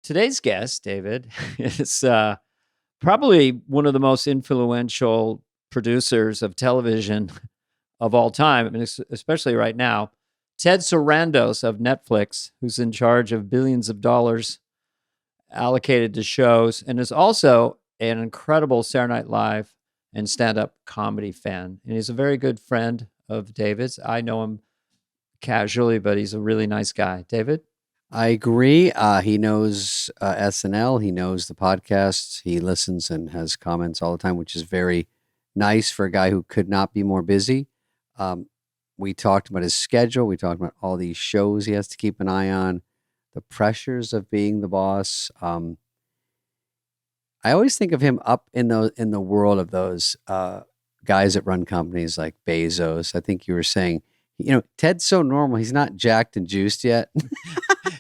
Today's guest, David, is probably one of the most influential producers of television of all time, and especially right now. Ted Sarandos of Netflix, who's in charge of billions of dollars allocated to shows, and is also an incredible Saturday Night Live and stand-up comedy fan. And he's a very good friend of David's. I know him casually, but he's a really nice guy. David? I agree. He knows SNL. He knows the podcasts. He listens and has comments all the time, which is very nice for a guy who could not be more busy. We talked about his schedule. We talked about all these shows he has to keep an eye on, the pressures of being the boss. I always think of him up in the world of those guys that run companies like Bezos. I think you were saying, Ted's so normal. He's not jacked and juiced yet.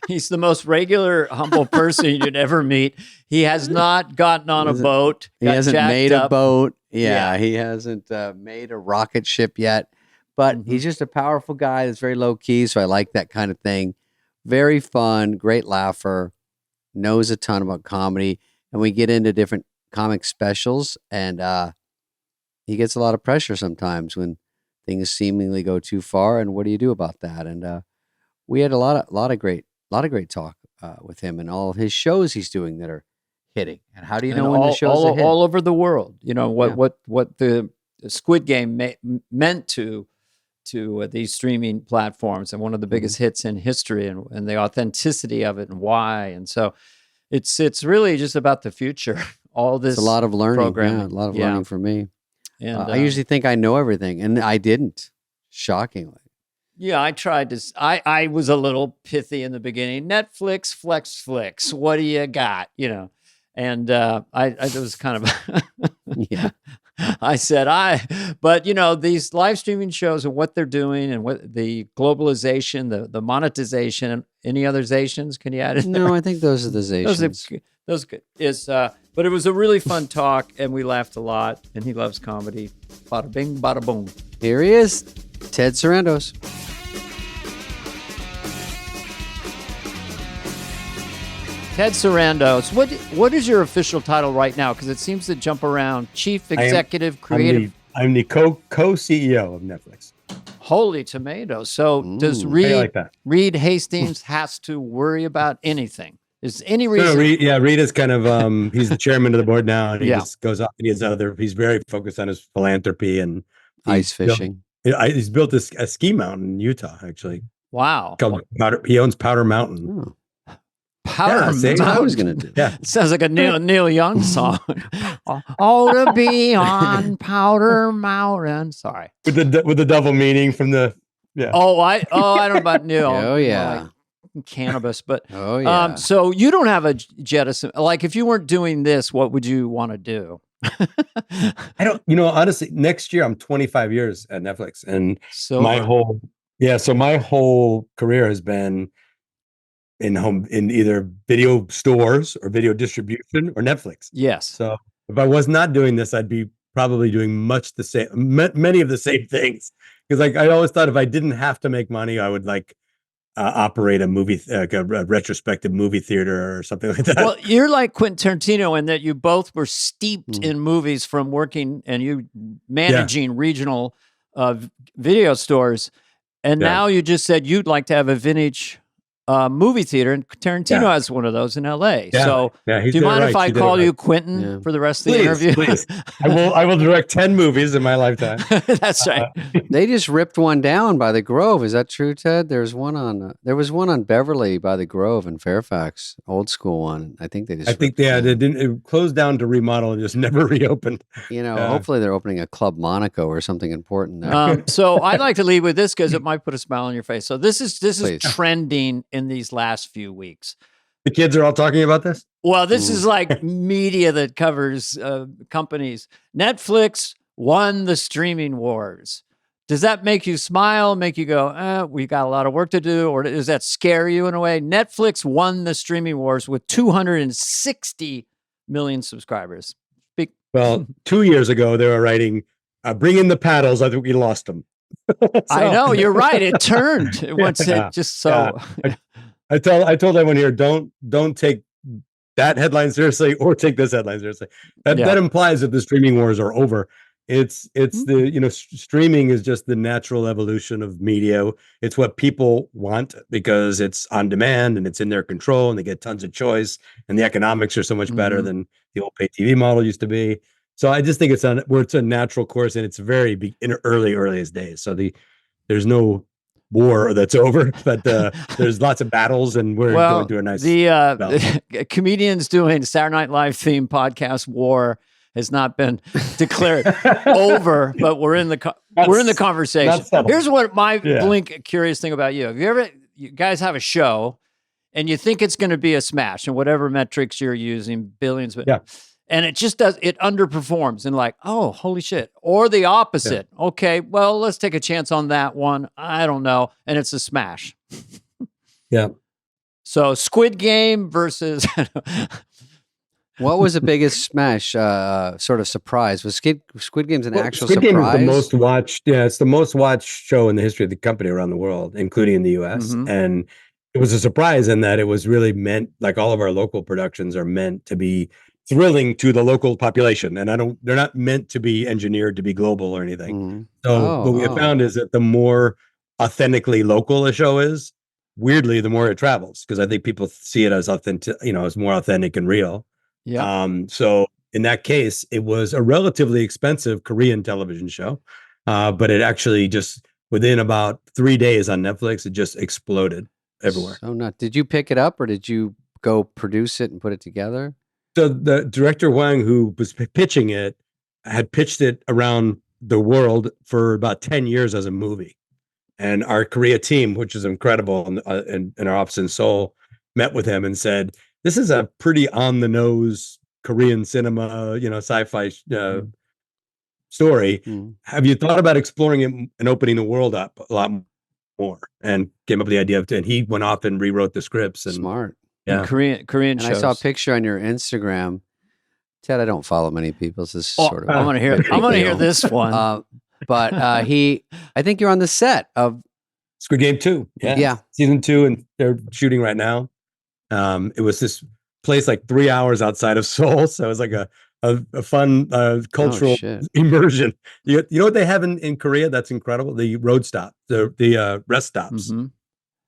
He's the most regular, humble person you'd ever meet. He has not gotten on a boat. He hasn't made a boat. Yeah, he hasn't made a rocket ship yet. But he's just a powerful guy that's very low key. So I like that kind of thing. Very fun, great laugher, knows a ton about comedy. And we get into different comic specials. And he gets a lot of pressure sometimes when things seemingly go too far. And what do you do about that? And we had a lot of great talk with him and all of his shows he's doing that are hitting. And how do you know when the shows are hitting? All over the world. You know what the Squid Game meant to these streaming platforms, and one of the biggest hits in history, and the authenticity of it and why. And so it's really just about the future. All this, it's a lot of learning. Programming. Yeah, a lot of learning for me. And I usually think I know everything, and I didn't. Shockingly. Yeah, I tried to. I was a little pithy in the beginning. Netflix, flex. What do you got? And I was kind of yeah. I said but these live streaming shows and what they're doing and what the globalization, the monetization, any other zations? Can you add in there? No, I think those are the zations. Those is, but it was a really fun talk, and we laughed a lot. And he loves comedy. Bada bing, bada boom. Here he is, Ted Sarandos. Ted Sarandos, what is your official title right now? Because it seems to jump around. Chief Executive Creative. I'm the co-CEO of Netflix. Holy tomatoes. So does Reed Hastings has to worry about anything? Is any reason? No, Reed is kind of, he's the chairman of the board now, and he just goes off and he's very focused on his philanthropy and ice fishing. He's built a ski mountain in Utah, actually. Wow. He owns Powder Mountain. Oh. Powder Mountain. I was going to do. Yeah. It sounds like a Neil Young song. Oh, to be on Powder Mountain. Sorry. With the double meaning from the Oh, I don't know about Neil. Oh yeah. Like cannabis, but oh yeah. So you don't have a jettison. Like if you weren't doing this, what would you want to do? I don't. Honestly, next year I'm 25 years at Netflix, and my whole career has been in either video stores or video distribution or Netflix. Yes. So if I was not doing this, I'd be probably doing much the same, many of the same things. Because I always thought if I didn't have to make money, I would operate a movie, like a retrospective movie theater or something like that. Well, you're like Quentin Tarantino in that you both were steeped in movies from working and you managing regional video stores. And now you just said you'd like to have a vintage movie theater, and Tarantino has one of those in LA. Yeah. So do you mind if I call you Quentin for the rest of the interview? Please. I will direct 10 movies in my lifetime. That's right. They just ripped one down by the Grove. Is that true, Ted? There was one on Beverly by the Grove in Fairfax, old school one. I think they didn't. It closed down to remodel and just never reopened. Hopefully they're opening a Club Monaco or something important there. So I'd like to lead with this because it might put a smile on your face. So this is trending in these last few weeks. The kids are all talking about this? Well, this is like media that covers companies. Netflix won the streaming wars. Does that make you smile, make you go, we got a lot of work to do? Or does that scare you in a way? Netflix won the streaming wars with 260 million subscribers. Well, 2 years ago, they were writing, bring in the paddles. I think we lost them. I know, you're right. It turned. I told everyone here, don't take that headline seriously or take this headline seriously. That implies that the streaming wars are over. It's the streaming is just the natural evolution of media. It's what people want because it's on demand and it's in their control and they get tons of choice and the economics are so much better than the old pay TV model used to be. So I just think it's a natural course and it's very in earliest days. So there's no war that's over, but there's lots of battles and we're going through a nice the comedians doing Saturday Night Live themed podcast war has not been declared over, but we're in the conversation. Here's what my blink curious thing about you. Have you guys have a show and you think it's going to be a smash and whatever metrics you're using, billions, and it just it underperforms and like, oh, holy shit. Or the opposite. Yeah. Okay, well, let's take a chance on that one. I don't know. And it's a smash. Yeah. So Squid Game versus... What was the biggest smash sort of surprise? Was Squid Game's an actual Squid surprise? Game is the most watched. Yeah, it's the most watched show in the history of the company around the world, including in the US. And it was a surprise in that it was really meant, like all of our local productions are meant to be thrilling to the local population. And they're not meant to be engineered to be global or anything. So what we have found is that the more authentically local a show is, weirdly, the more it travels. Because I think people see it as authentic, as more authentic and real. Yeah. So in that case, it was a relatively expensive Korean television show. But it actually just within about 3 days on Netflix, it just exploded everywhere. So did you pick it up or did you go produce it and put it together? So the director Wang, who was pitching it, had pitched it around the world for about 10 years as a movie. And our Korea team, which is incredible, in our office in Seoul, met with him and said, this is a pretty on-the-nose Korean cinema, sci-fi story. Have you thought about exploring it and opening the world up a lot more? And came up with the idea and he went off and rewrote the scripts. And smart. Yeah. Korean shows. I saw a picture on your Instagram. Ted, I don't follow many people. So this is sort of I'm gonna hear this one. But I think you're on the set of Squid Game 2. Yeah. Season 2, and they're shooting right now. It was this place like 3 hours outside of Seoul. So it was like a fun cultural immersion. You know what they have in Korea that's incredible? The road stop, the rest stops.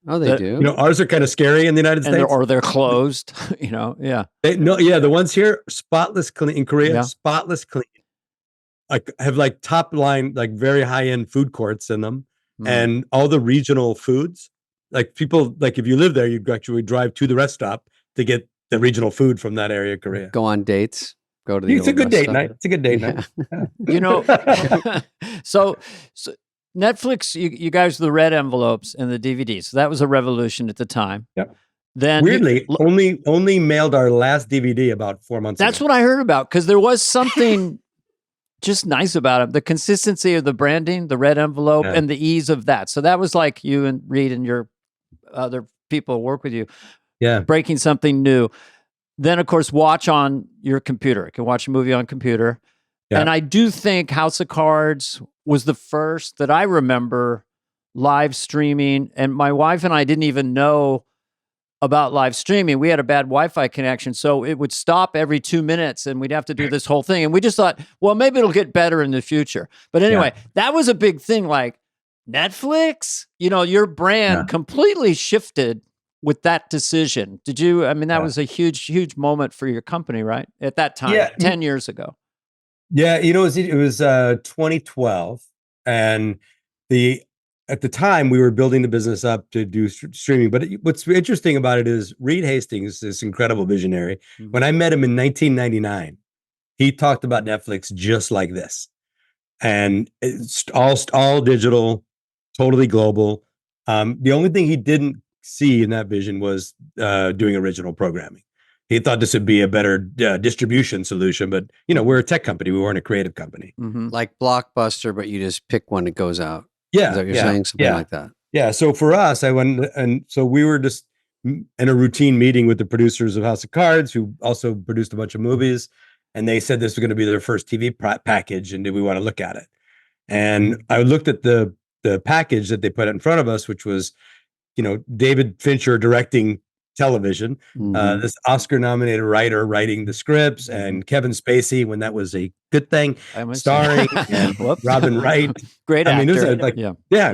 Oh, they do. Ours are kind of scary in the United States, or they're closed. Yeah. The ones here, spotless clean in Korea, spotless clean. Like have like top line, like very high end food courts in them, and all the regional foods. Like people, like if you live there, you'd actually drive to the rest stop to get the regional food from that area of Korea. Go on dates. Go to the. It's a good date night. It's a good date night. So Netflix, you guys, the red envelopes and the DVDs. So that was a revolution at the time. Yep. Then weirdly, only mailed our last DVD about 4 months ago. That's what I heard about, because there was something just nice about it. The consistency of the branding, the red envelope, and the ease of that. So that was like you and Reed and your other people who work with you. Yeah. Breaking something new. Then, of course, watch on your computer. You can watch a movie on computer. Yeah. And I do think House of Cards was the first that I remember live streaming. And my wife and I didn't even know about live streaming. We had a bad Wi-Fi connection, so it would stop every 2 minutes and we'd have to do this whole thing. And we just thought, well, maybe it'll get better in the future. But anyway, that was a big thing. Like Netflix, your brand completely shifted with that decision. Did you, that was a huge, huge moment for your company, right? At that time, 10 years ago. Yeah, it was 2012, and at the time we were building the business up to do streaming. But what's interesting about it is Reed Hastings, this incredible visionary. When I met him in 1999, he talked about Netflix just like this, and it's all digital, totally global. The only thing he didn't see in that vision was doing original programming. He thought this would be a better distribution solution, but we're a tech company. We weren't a creative company. Like Blockbuster, but you just pick one that goes out. Yeah. Is that what you're saying? Something like that. Yeah. So for us, I went, and so we were just in a routine meeting with the producers of House of Cards, who also produced a bunch of movies. And they said this was going to be their first TV package. And did we want to look at it? And I looked at the package that they put in front of us, which was, David Fincher directing television. This Oscar-nominated writer writing the scripts, and Kevin Spacey, when that was a good thing, starring, and Robin Wright. Great actor. I mean, it was like,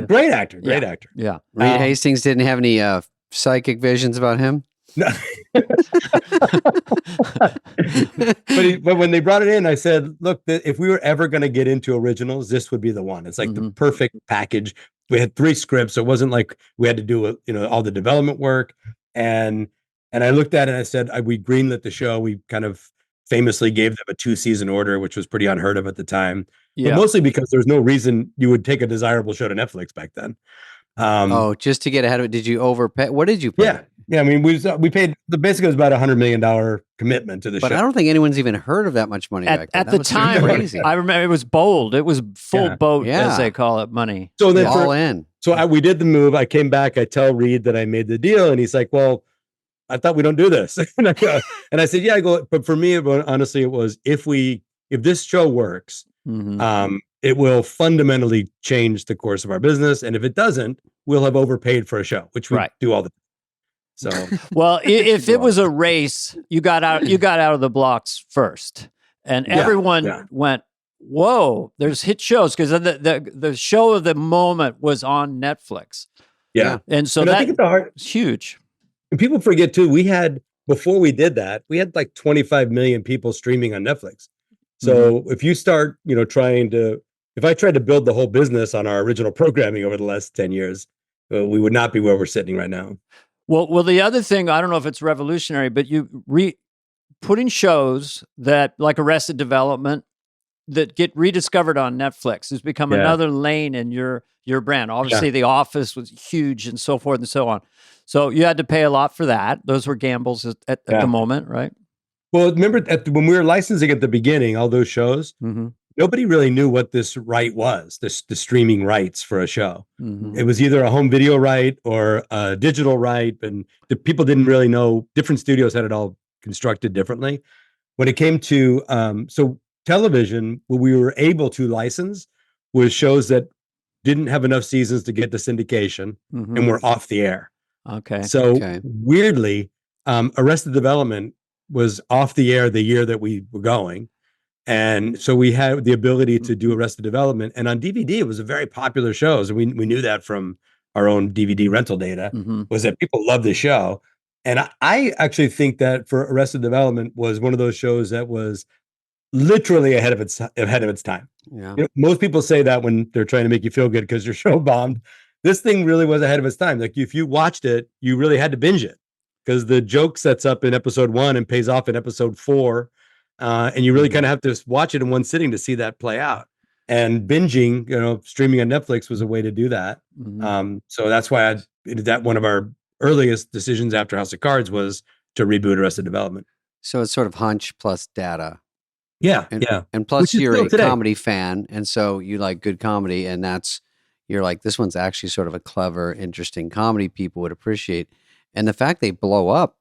great actor, great actor. Yeah. Reed Hastings didn't have any psychic visions about him? No. But when they brought it in, I said, look, if we were ever going to get into originals, this would be the one. It's like the perfect package. We had 3 scripts, so it wasn't like we had to do all the development work. And I looked at it and I said, we greenlit the show. We kind of famously gave them a 2-season order, which was pretty unheard of at the time. But mostly because there's no reason you would take a desirable show to Netflix back then. Just to get ahead of it, did you overpay? What did you pay? Yeah, I mean, we paid, basically it was about $100 million commitment to the show. But I don't think anyone's even heard of that much money back then. At the time, I remember it was bold. It was full boat, as they call it, money. So then all in. So we did the move. I came back. I tell Reed that I made the deal, and he's like, well, I thought we don't do this. And I said, yeah, but for me, honestly, it was, if this show works, it will fundamentally change the course of our business. And if it doesn't, we'll have overpaid for a show, which we do all the time. So, well, if it was a race, you got out of the blocks first, and everyone went, whoa, there's hit shows, because the show of the moment was on Netflix. Yeah. And so I think it's huge. And people forget too, before we did that, we had like 25 million people streaming on Netflix. So if you start, if I tried to build the whole business on our original programming over the last 10 years, we would not be where we're sitting right now. Well, the other thing, I don't know if it's revolutionary, but you putting shows that, like Arrested Development, that get rediscovered on Netflix has become another lane in your brand. Obviously, The Office was huge, and so forth and so on. So you had to pay a lot for that. Those were gambles at the moment, right? Well, remember when we were licensing at the beginning, all those shows, nobody really knew what this right was, the streaming rights for a show. It was either a home video right or a digital right, and the people didn't really know. Different studios had it all constructed differently. When it came to television, what we were able to license was shows that didn't have enough seasons to get the syndication and were off the air. Okay. So weirdly, Arrested Development was off the air the year that we were going. And so we had the ability to do Arrested Development. And on DVD, it was a very popular show. And we knew that from our own DVD rental data, was that people loved the show. And I actually think that for Arrested Development was one of those shows that was literally ahead of its time. Yeah. Most people say that when they're trying to make you feel good because your show bombed. This thing really was ahead of its time. Like, if you watched it, you really had to binge it, because the joke sets up in episode 1 and pays off in episode 4. And you really kind of have to watch it in one sitting to see that play out. And binging, streaming on Netflix was a way to do that. So that's why that one of our earliest decisions after House of Cards was to reboot Arrested Development. So it's sort of hunch plus data. Yeah. And plus you're a comedy fan, and so you like good comedy, and you're like, this one's actually sort of a clever, interesting comedy people would appreciate. And the fact they blow up,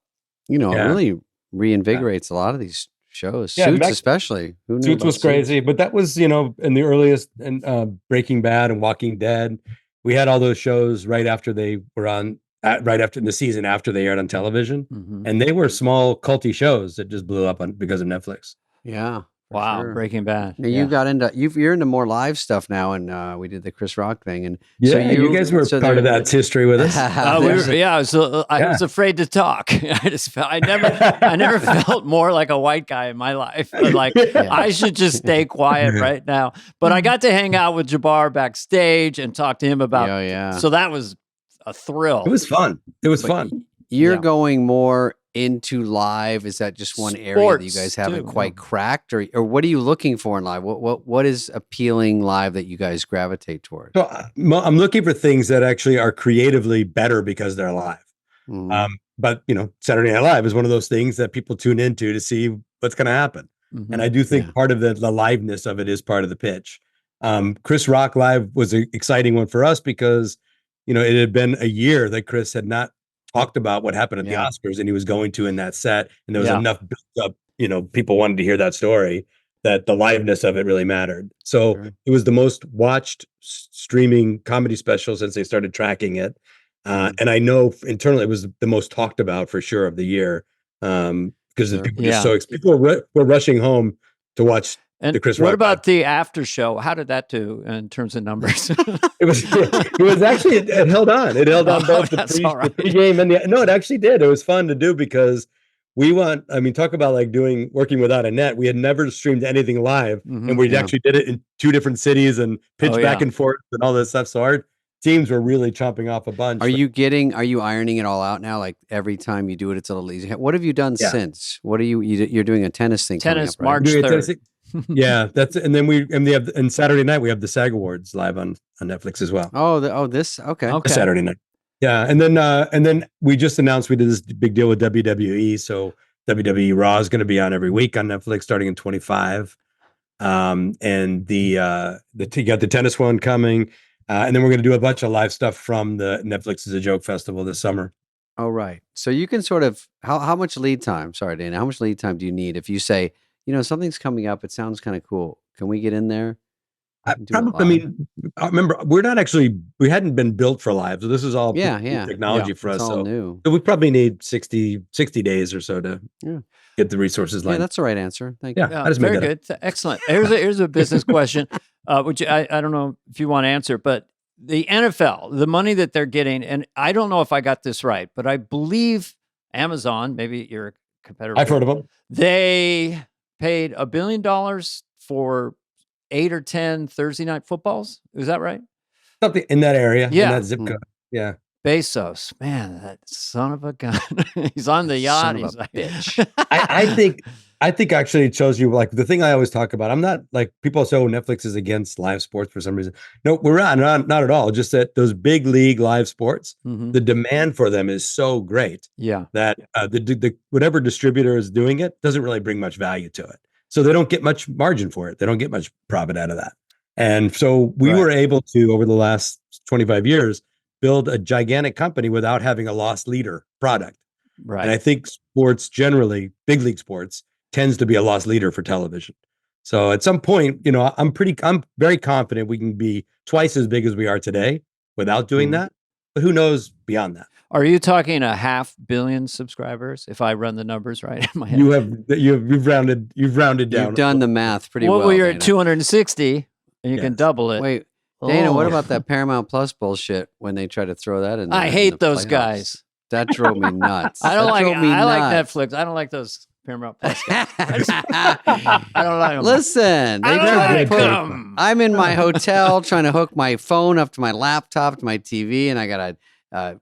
really reinvigorates a lot of these shows. Suits especially. Who knew Suits was crazy, but that was, in the earliest, and Breaking Bad and Walking Dead. We had all those shows right after they were on, right after the season after they aired on television. And they were small culty shows that just blew up because of Netflix. Yeah. Wow, sure. Breaking Bad. Now you got into you're into more live stuff now, and we did the Chris Rock thing, and so you guys were part of that history with us. I was afraid to talk. I never felt more like a white guy in my life. Like, I should just stay quiet right now. But I got to hang out with Jabbar backstage and talk to him about. So that was a thrill. It was fun. You're going more into live. Is that just one area that you guys haven't quite cracked, or what are you looking for in live? What is appealing live that you guys gravitate toward? So I'm looking for things that actually are creatively better because they're live. But Saturday Night Live is one of those things that people tune into to see what's going to happen. And I do think part of the liveness of it is part of the pitch. Chris Rock Live was an exciting one for us because it had been a year that Chris had not talked about what happened at the Oscars, and he was going to in that set, and there was enough built up, people wanted to hear that story, that the liveness of it really mattered. So it was the most watched streaming comedy special since they started tracking it. And I know internally it was the most talked about for sure of the year, because Sure. people were just so people were rushing home to watch And the Chris what Rock. about the after show? How did that do in terms of numbers? It was actually it held on. It held on both the pregame and the no. It actually did. It was fun to do because talk about like working without a net. We had never streamed anything live, and we actually did it in 2 different cities and pitched back and forth and all this stuff. So our teams were really chomping off a bunch. Are you ironing it all out now? Like every time you do it, it's a little easier. What have you done since? What are you're doing a tennis thing? Tennis, coming up, March 3rd. Yeah, that's and then and Saturday night we have the SAG Awards live on Netflix as well. Okay. Saturday night. Yeah, and then we just announced we did this big deal with WWE. So WWE Raw is going to be on every week on Netflix starting in 25. And you got the tennis one coming, and then we're going to do a bunch of live stuff from the Netflix is a Joke Festival this summer. Oh, right. So you can sort of how much lead time? Sorry, Dana. How much lead time do you need if you say, something's coming up? It sounds kind of cool. Can we get in there? Remember, we hadn't been built for live. So this is all technology for us. It's all new. So we probably need 60 days or so to get the resources lined. Yeah, that's the right answer. Thank you. Yeah, very good. Excellent. Here's a business question, which I don't know if you want to answer, but the NFL, the money that they're getting, and I don't know if I got this right, but I believe Amazon, maybe you're a competitor. I've heard of them. They paid $1 billion for 8 or 10 Thursday night footballs. Is that right? Something in that area. Yeah. In that zip code. Yeah. Bezos, man, that son of a gun. He's on the yacht. He's like, bitch. I think actually it shows you like the thing I always talk about. I'm not like people say, Netflix is against live sports for some reason. No, we're not at all. Just that those big league live sports, the demand for them is so great. Yeah. That the whatever distributor is doing it doesn't really bring much value to it. So they don't get much margin for it. They don't get much profit out of that. And so we were able to, over the last 25 years, build a gigantic company without having a loss leader product. Right. And I think sports generally, big league sports, tends to be a loss leader for television. So at some point, I'm very confident we can be twice as big as we are today without doing that. But who knows beyond that? Are you talking 500 million subscribers? If I run the numbers right in my head, you've rounded down. You've done the math pretty well. Well, you're Dana. at 260, and you can double it. Wait, Dana, what about that Paramount Plus bullshit when they try to throw that in there? I hate those guys. That drove me nuts. I like Netflix. I don't like those Paramount Plus guys. I don't like them. Listen, I'm in my hotel trying to hook my phone up to my laptop to my TV, and I got a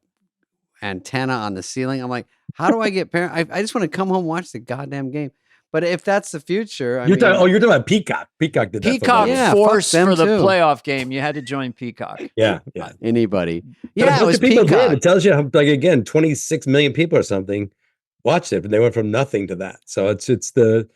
antenna on the ceiling. I'm like, how do I get Paramount? I just want to come home and watch the goddamn game. But if that's the future, you're talking about Peacock. Peacock did that. Peacock forced for the playoff game. You had to join Peacock. Yeah. Anybody. Yeah, it was Peacock. It tells you how, like, again, 26 million people or something watched it, but they went from nothing to that. So it's the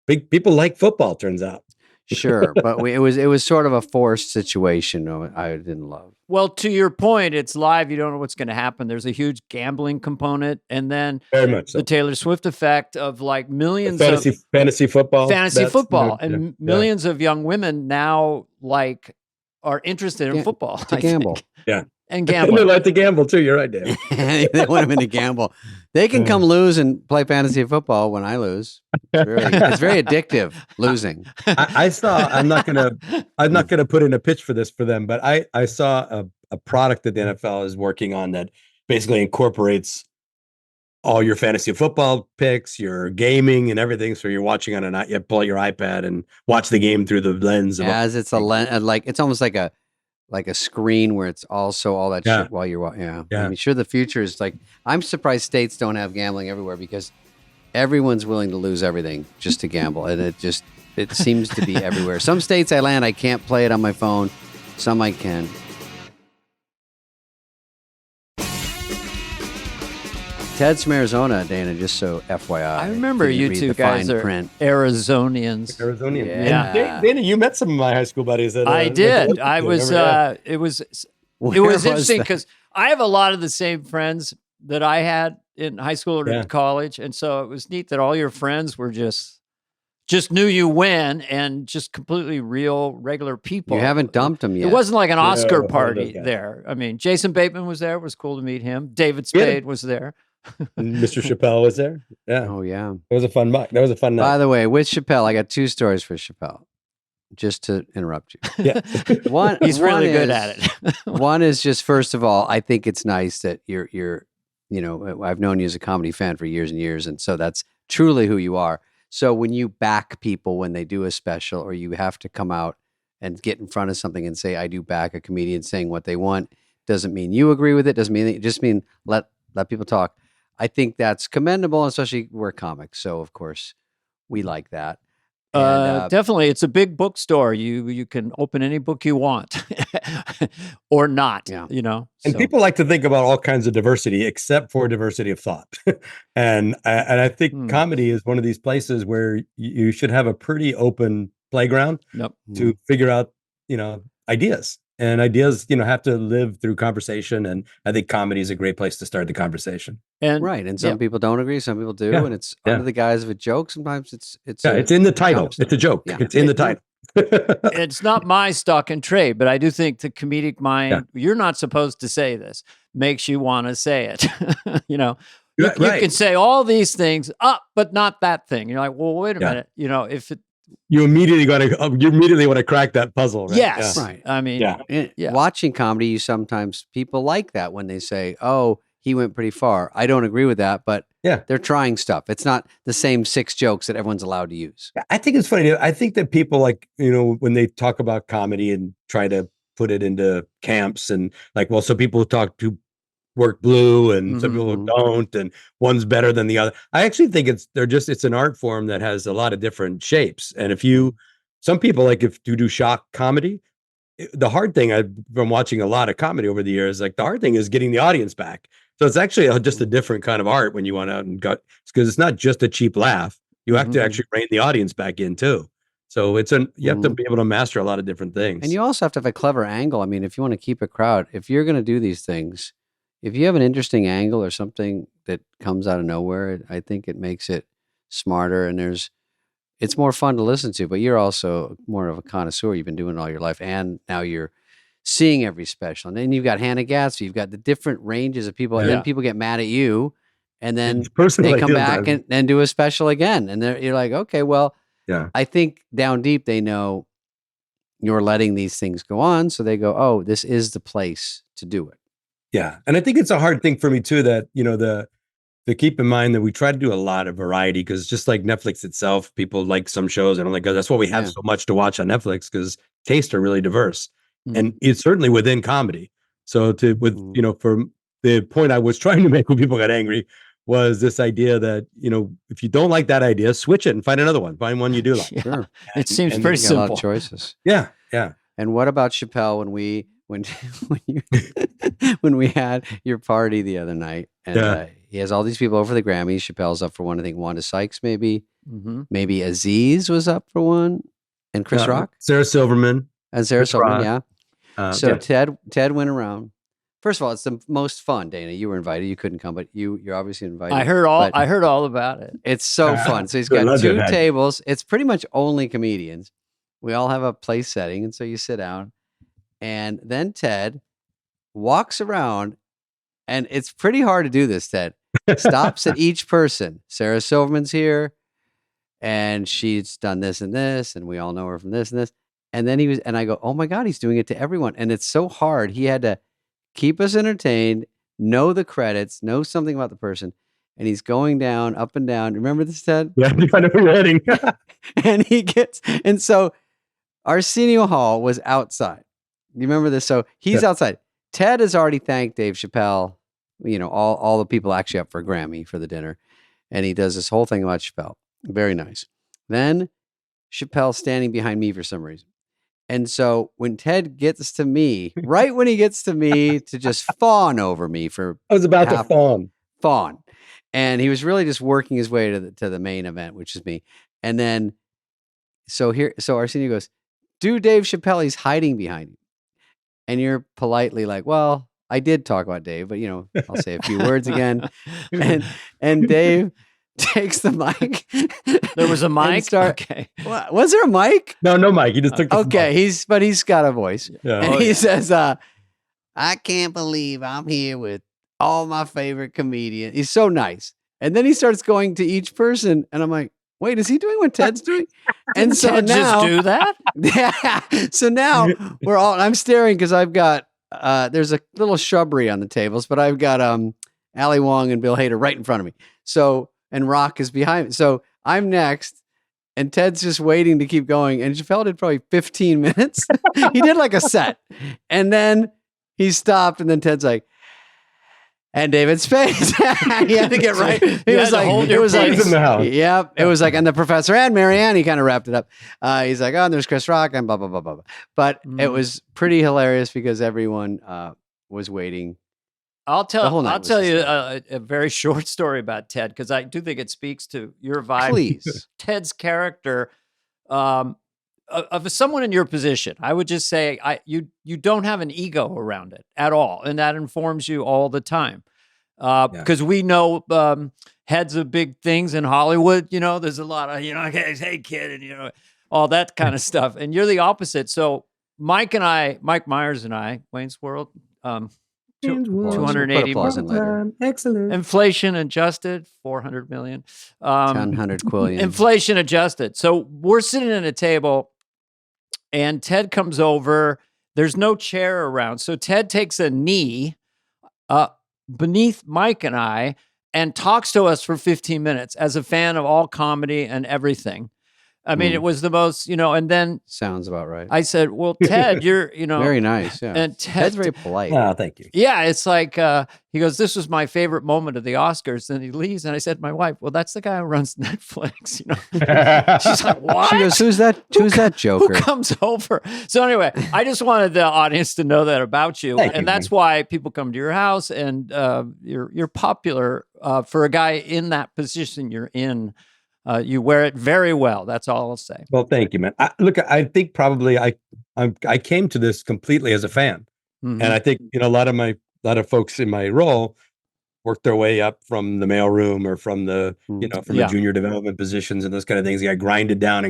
big people like football, turns out. Sure, but it was sort of a forced situation. I didn't love. Well, to your point, it's live. You don't know what's going to happen. There's a huge gambling component, and then very much so. The Taylor Swift effect of like millions of fantasy football, and millions of young women now like are interested in football to gamble. Yeah. And gamble. They like to gamble too. You're right, Dave. They want them to gamble. They can come lose and play fantasy football when I lose. It's very addictive losing. I saw. I'm not gonna put in a pitch for this for them, but I saw a product that the NFL is working on that basically incorporates all your fantasy football picks, your gaming, and everything. So you're watching on you pull out your iPad and watch the game through the lens. It's a lens, like it's almost like a screen where it's also all that shit while you're I mean, sure, the future is like, I'm surprised states don't have gambling everywhere because everyone's willing to lose everything just to gamble, and it seems to be everywhere. Some states I can't play it on my phone. Some I can. Ted's from Arizona, Dana, just so FYI. I remember you two guys are Arizonians. Yeah. Dana, you met some of my high school buddies. I did. I was, it was interesting because I have a lot of the same friends that I had in high school or in college. And so it was neat that all your friends were just just knew you when and just completely real, regular people. You haven't dumped them yet. It wasn't like an Oscar No, party those guys. there. I mean, Jason Bateman was there. It was cool to meet him. David Spade was there. Mr. Chappelle was there. Yeah. Oh, yeah. It was a fun night. That was a fun night. By the way, with Chappelle, I got 2 stories for Chappelle, just to interrupt you. Yeah. He's really good is- at it. One is just, first of all, I think it's nice that you're, you know, I've known you as a comedy fan for years and years. And so that's truly who you are. So when you back people when they do a special, or you have to come out and get in front of something and say, I do back a comedian saying what they want, doesn't mean you agree with it. Doesn't mean, it just mean let people talk. I think that's commendable, especially we're comics. So of course we like that. And, Definitely, it's a big bookstore. You can open any book you want, or not. Yeah. You know, And so. people like to think about all kinds of diversity, except for diversity of thought. and I think comedy is one of these places where you should have a pretty open playground Yep. to figure out, you know, ideas. And ideas, you know, have to live through conversation. And I think comedy is a great place to start the conversation. And right. And some people don't agree, some people do. Yeah. And it's under the guise of a joke. Sometimes it's It's in the title. It's a joke. Yeah. It's in the title. it's not my stock and trade, but I do think the comedic mind, you're not supposed to say this, makes you want to say it. You know, you can say all these things, but not that thing. You're like, well, wait a minute. You know, if it, you immediately want to crack that puzzle. Right? Yes. Yeah. Right. I mean, watching comedy, sometimes people like that when they say, oh, he went pretty far. I don't agree with that, but they're trying stuff. It's not the same 6 jokes that everyone's allowed to use. I think it's funny. I think that people, like, you know, when they talk about comedy and try to put it into camps, and like, well, some people talk to work blue and some people don't, and one's better than the other. I actually think it's an art form that has a lot of different shapes. And some people, like, if you do shock comedy, the hard thing, I've been watching a lot of comedy over the years, like, the hard thing is getting the audience back. So it's actually just a different kind of art when you want out and because it's not just a cheap laugh. You have to actually rein the audience back in too. So you have to be able to master a lot of different things. And you also have to have a clever angle. I mean, if you want to keep a crowd, if you're going to do these things, if you have an interesting angle or something that comes out of nowhere, I think it makes it smarter, and it's more fun to listen to. But you're also more of a connoisseur. You've been doing it all your life, and now you're seeing every special. And then you've got Hannah Gadsby. You've got the different ranges of people, and then people get mad at you, and then they come back and do a special again. And you're like, okay, well, I think down deep they know you're letting these things go on. So they go, oh, this is the place to do it. Yeah. And I think it's a hard thing for me too, that, you know, to keep in mind that we try to do a lot of variety, because just like Netflix itself, people like some shows and I'm like, that's why we have so much to watch on Netflix, because tastes are really diverse. And it's certainly within comedy. So you know, for the point I was trying to make when people got angry was this idea that, you know, if you don't like that idea, switch it and find another one. Find one you do like. Sure. It seems pretty simple. A lot of choices. Yeah. Yeah. And what about Chappelle when we had your party the other night, and he has all these people over for the Grammys. Chappelle's up for one. I think Wanda Sykes, maybe Aziz was up for one, and Chris Rock, Sarah Silverman, yeah. Ted went around. First of all, it's the most fun. Dana, you were invited. You couldn't come, but you're obviously invited. I heard all about it. It's so fun. So he's got 2 tables. It's pretty much only comedians. We all have a place setting, and so you sit down, and then Ted walks around, and it's pretty hard to do this. Ted stops at each person. Sarah Silverman's here, and she's done this and this, and we all know her from this and this. And then I go, oh my God, he's doing it to everyone. And it's so hard. He had to keep us entertained, know the credits, know something about the person. And he's going down, up and down. Remember this, Ted? Yeah, I know where you're heading. And so Arsenio Hall was outside. You remember this? So he's outside. Ted has already thanked Dave Chappelle, you know, all the people actually up for a Grammy for the dinner. And he does this whole thing about Chappelle. Very nice. Then Chappelle's standing behind me for some reason. And so when Ted gets to me, right when he gets to me to just fawn over me for I was about to fawn. And he was really just working his way to the main event, which is me. And then so Arsenio goes, do Dave Chappelle, he's hiding behind you. And you're politely like, well, I did talk about Dave, but you know, I'll say a few words again. And Dave takes the mic There was a mic. Okay. Was there a mic? No, Mike. He just took the Okay, he's got a voice. Yeah. And he says, I can't believe I'm here with all my favorite comedians. He's so nice. And then he starts going to each person, and I'm like, wait, is he doing what Ted's doing? And so Ted now, just do that? Yeah. So now I'm staring because I've got there's a little shrubbery on the tables, but I've got Ali Wong and Bill Hader right in front of me. So, and Rock is behind me. So I'm next, and Ted's just waiting to keep going. And Chappelle did probably 15 minutes. He did like a set. And then he stopped, and then Ted's like, and David Spade. He had to get right. It was like, in the house. Yep. It was like, and the professor and Marianne, he kind of wrapped it up. He's like, oh, and there's Chris Rock and blah, blah, blah, blah, blah. But it was pretty hilarious because everyone was waiting. I'll tell you a very short story about Ted, because I do think it speaks to your vibe. Please. Ted's character, of someone in your position, I would just say you don't have an ego around it at all, and that informs you all the time. Because we know heads of big things in Hollywood. You know, there's a lot of hey kid, and all that kind of stuff. And you're the opposite. So Mike Myers and I, Wayne's World, 280 million. Excellent. Inflation adjusted, 400 million. 100 quillion. Inflation adjusted. So we're sitting at a table, and Ted comes over. There's no chair around. So Ted takes a knee beneath Mike and I and talks to us for 15 minutes as a fan of all comedy and everything. I mean, it was the most, and then sounds about right. I said, well, Ted, you're, very nice. Yeah. And Ted's very polite. Oh, thank you. Yeah. It's like, he goes, this was my favorite moment of the Oscars. Then he leaves. And I said to my wife, well, that's the guy who runs Netflix, She's like, what? She goes, who's that Joker? Who comes over? So anyway, I just wanted the audience to know that about you. And that's why people come to your house, and you're popular for a guy in that position you're in. You wear it very well. That's all I'll say. Well, thank you, man. I think probably I came to this completely as a fan, and I think a lot of folks in my role worked their way up from the mailroom or from the the junior development positions and those kind of things. They got grinded down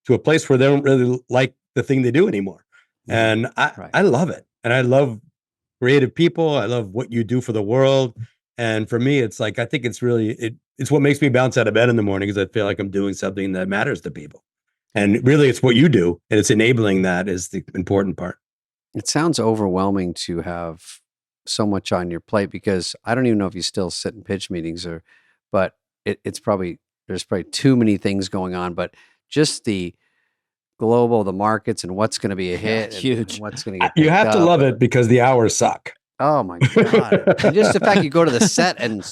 to a place where they don't really like the thing they do anymore. And I love it, and I love creative people. I love what you do for the world. And for me, it's like, I think it's really, it's what makes me bounce out of bed in the morning, because I feel like I'm doing something that matters to people. And really, it's what you do, and it's enabling that is the important part. It sounds overwhelming to have so much on your plate, because I don't even know if you still sit in pitch meetings but there's probably too many things going on, but just the markets and what's going to be a hit. Huge. And what's going to get You have to up. love it, because the hours suck. Oh my God. And just the fact you go to the set and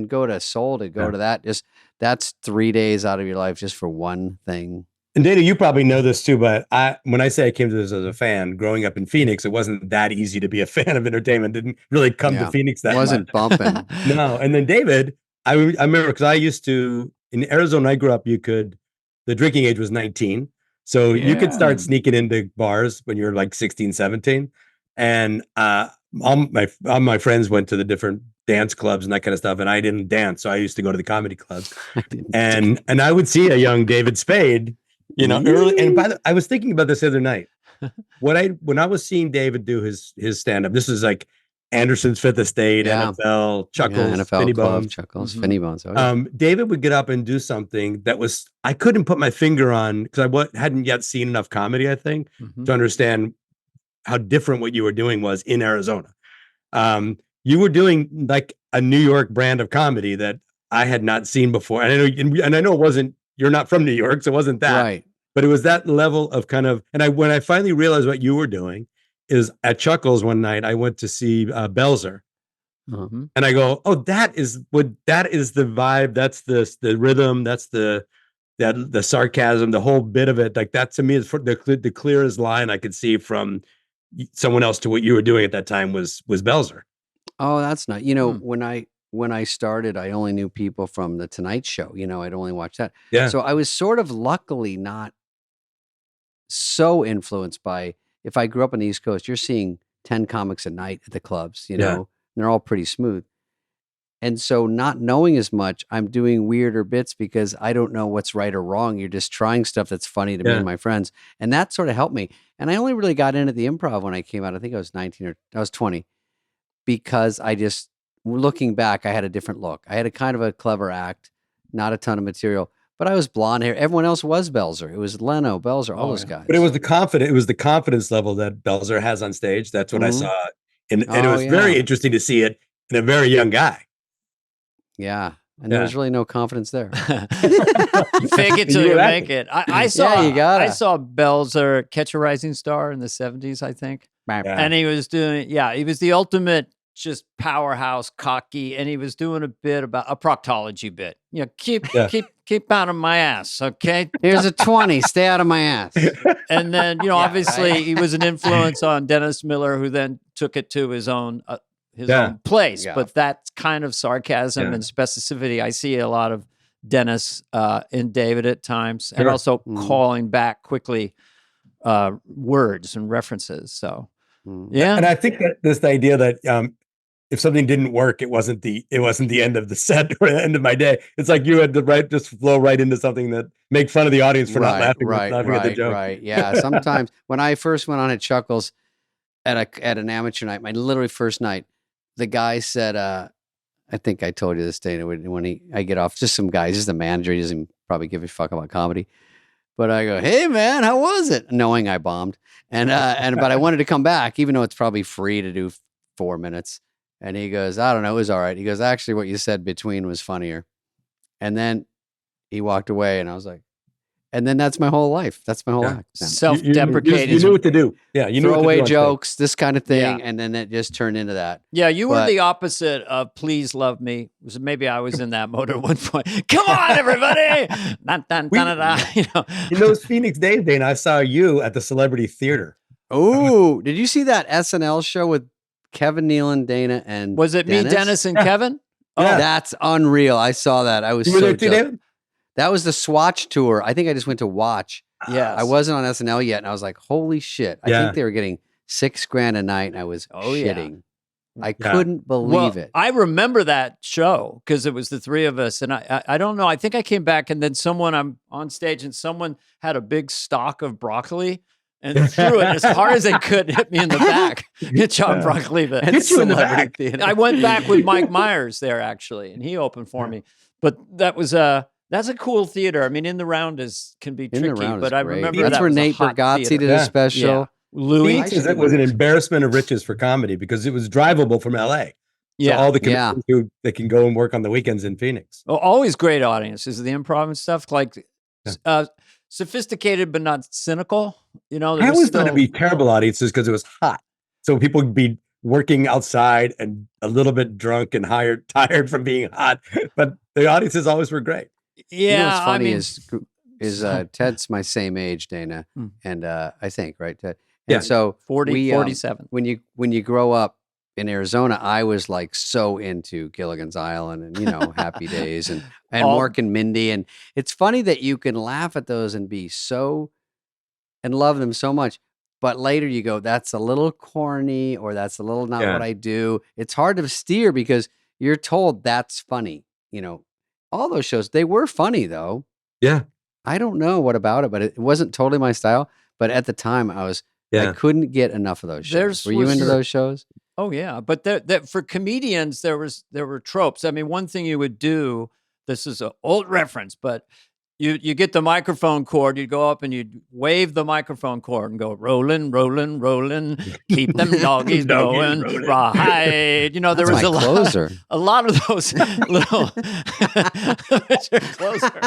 go to Seoul to go to that, that's 3 days out of your life just for one thing. And Dana, you probably know this too, but when I say I came to this as a fan, growing up in Phoenix, it wasn't that easy to be a fan of entertainment. Didn't really come to Phoenix that much. Wasn't bumping. No. And then David, I remember, because I used to, in Arizona, I grew up, the drinking age was 19. So you could start sneaking into bars when you're like 16, 17. And all my friends went to the different dance clubs and that kind of stuff, and I didn't dance, so I used to go to the comedy clubs. and I would see a young David Spade, early. And I was thinking about this the other night. When I was seeing David do his stand-up, this is like Anderson's Fifth Estate, NFL, Chuckles, NFL Finny Club, Bones. Chuckles, Finny Bones. Oh, David would get up and do something that I couldn't put my finger on, because I hadn't yet seen enough comedy, I think, to understand how different what you were doing was in Arizona. You were doing like a New York brand of comedy that I had not seen before. And I know it wasn't, you're not from New York, so it wasn't that. Right. But it was that level of kind of, and when I finally realized what you were doing is, at Chuckles one night, I went to see Belzer. And I go, oh, that is the vibe. That's the rhythm. That's the sarcasm, the whole bit of it. Like, that to me is the clearest line I could see from someone else to what you were doing at that time was Belzer. Oh, that's not, when I started, I only knew people from the Tonight Show, I'd only watched that. Yeah. So I was sort of luckily not so influenced by, if I grew up on the East Coast, you're seeing 10 comics a night at the clubs, and they're all pretty smooth. And so not knowing as much, I'm doing weirder bits because I don't know what's right or wrong. You're just trying stuff that's funny to me and my friends. And that sort of helped me. And I only really got into the improv when I came out. I think I was 19 or I was 20 because I just, looking back, I had a different look. I had a kind of a clever act, not a ton of material, but I was blonde hair. Everyone else was Belzer. It was Leno, Belzer, all those guys. But it was the confidence level that Belzer has on stage. That's what I saw. And it was very interesting to see it in a very young guy. Yeah. And there was really no confidence there. Fake it till you make it. I saw I saw Belzer catch a rising star in the 70s, I think. And he was doing, he was the ultimate just powerhouse, cocky, and he was doing a bit about a proctology bit. You know, keep out of my ass, okay? Here's a 20, stay out of my ass. And then, obviously he was an influence on Dennis Miller, who then took it to his own own place. Yeah. But that kind of sarcasm and specificity, I see a lot of Dennis in David at times, and also calling back quickly words and references. So, and I think that this idea that if something didn't work, it wasn't the end of the set or the end of my day. It's like you had to just flow right into something that make fun of the audience for not laughing at the joke. Right. Yeah. Sometimes when I first went on at Chuckles at an amateur night, my literally first night, the guy said, I think I told you this, Dana, when I get off, just some guy, just the manager, he doesn't probably give a fuck about comedy. But I go, hey man, how was it? Knowing I bombed. But I wanted to come back, even though it's probably free to do 4 minutes. And he goes, I don't know, it was all right. He goes, actually what you said between was funnier. And then he walked away and I was like, and then that's my whole life. That's my whole life. Self-deprecating. You knew what to do. Yeah. You knew throwaway jokes, this kind of thing. Yeah. And then it just turned into that. Yeah. You were the opposite of Please Love Me. Maybe I was in that mode at one point. Come on, everybody. In those Phoenix days, Dana, I saw you at the Celebrity Theater. Oh, did you see that SNL show with Kevin Nealon, Dana, and was it Dennis? Me, Dennis, and Kevin? Oh, that's unreal. I saw that. I was so jealous. That was the Swatch tour. I think I just went to watch. Yeah, I wasn't on SNL yet, and I was like, "Holy shit!" I think they were getting $6,000 a night, and I was shitting. I couldn't believe it. I remember that show because it was the three of us, and I don't know. I think I came back, and then I'm on stage, and someone had a big stalk of broccoli and threw it as hard as they could, hit me in the back. Hit John Broccoli. Hit you in the back. I went back with Mike Myers there actually, and he opened for me. But that was that's a cool theater. I mean, In the Round can be tricky, but I remember that's where Nate Bargatze did a special. Yeah. Louis it was an embarrassment of riches for comedy because it was drivable from LA. So all the comedians who they can go and work on the weekends in Phoenix. Oh, always great audiences. The improv and stuff like sophisticated but not cynical. I always thought it'd be terrible audiences because it was hot. So people would be working outside and a little bit drunk and tired from being hot. But the audiences always were great. Yeah, what's funny is Ted's my same age, Dana, and I think right, Ted. And so 47. When you grow up in Arizona, I was like so into Gilligan's Island and Happy Days and Mork and Mindy, and it's funny that you can laugh at those and be so and love them so much, but later you go, that's a little corny or that's a little not what I do. It's hard to steer because you're told that's funny, All those shows, they were funny though. Yeah. I don't know what about it, but it wasn't totally my style. But at the time I couldn't get enough of those shows. Were you into those shows? Oh yeah. But for comedians, there were tropes. I mean, one thing you would do, this is an old reference, but you get the microphone cord, you'd go up and you'd wave the microphone cord and go, rolling, rolling, rolling, keep them doggies going, right. There was a lot of those little closer.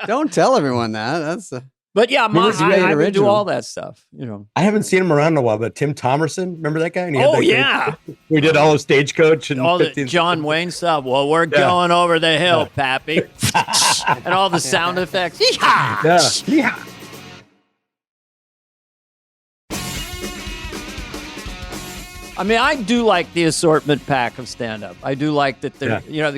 Don't tell everyone that. But yeah, I would do all that stuff, I haven't seen him around in a while, but Tim Thomerson, remember that guy? And we did all of Stagecoach and all the John Wayne stuff. Well, we're going over the hill, Pappy. And all the sound effects. Yeehaw! Yeah. I mean, I do like the assortment pack of stand-up. I do like that the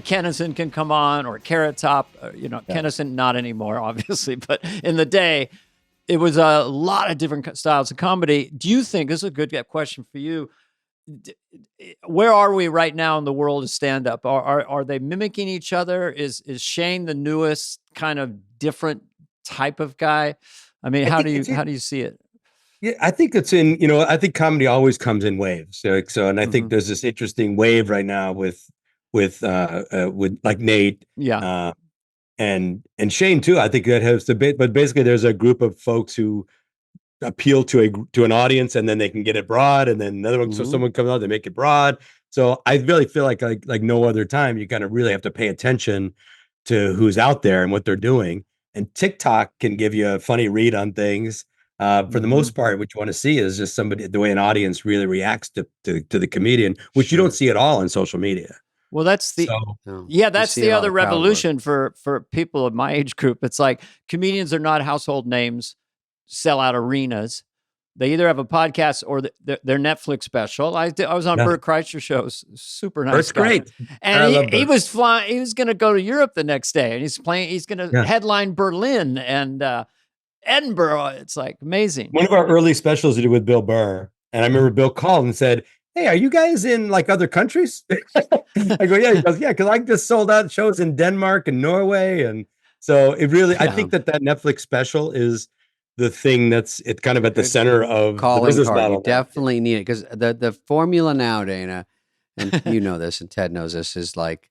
Kennison can come on or Carrot Top. Kennison not anymore, obviously, but in the day, it was a lot of different styles of comedy. Do you think, this is a good question for you, where are we right now in the world of stand-up? Are they mimicking each other? Is Shane the newest kind of different type of guy? I mean, how do you see it? Yeah, I think it's in, I think comedy always comes in waves. And I think there's this interesting wave right now with like Nate, Yeah. And Shane too. I think that has the bit, but basically there's a group of folks who appeal to an audience, and then they can get it broad, and then another one. So someone comes out, they make it broad. So I really feel like no other time, you kind of really have to pay attention to who's out there and what they're doing. And TikTok can give you a funny read on things. For the most part, what you want to see is just the way an audience really reacts to the comedian, which you don't see at all in social media. Well, that's the that's the other revolution for people of my age group. It's like comedians are not household names, sell out arenas. They either have a podcast or their Netflix special. I was on Bert Kreischer's show. Super nice. Bert's great. And he was flying. He was going to go to Europe the next day, and he's going to headline Berlin and Edinburgh. It's like amazing. One of our early specials we did with Bill Burr, and I remember Bill called and said, "Hey, are you guys in like other countries?" I go, "Yeah." He goes, "Yeah, because I just sold out shows in Denmark and Norway." And so it really, I think that Netflix special is the thing it's kind of at the center of the business model. You definitely need it, because the formula now, Dana, and you know this, and Ted knows this, is like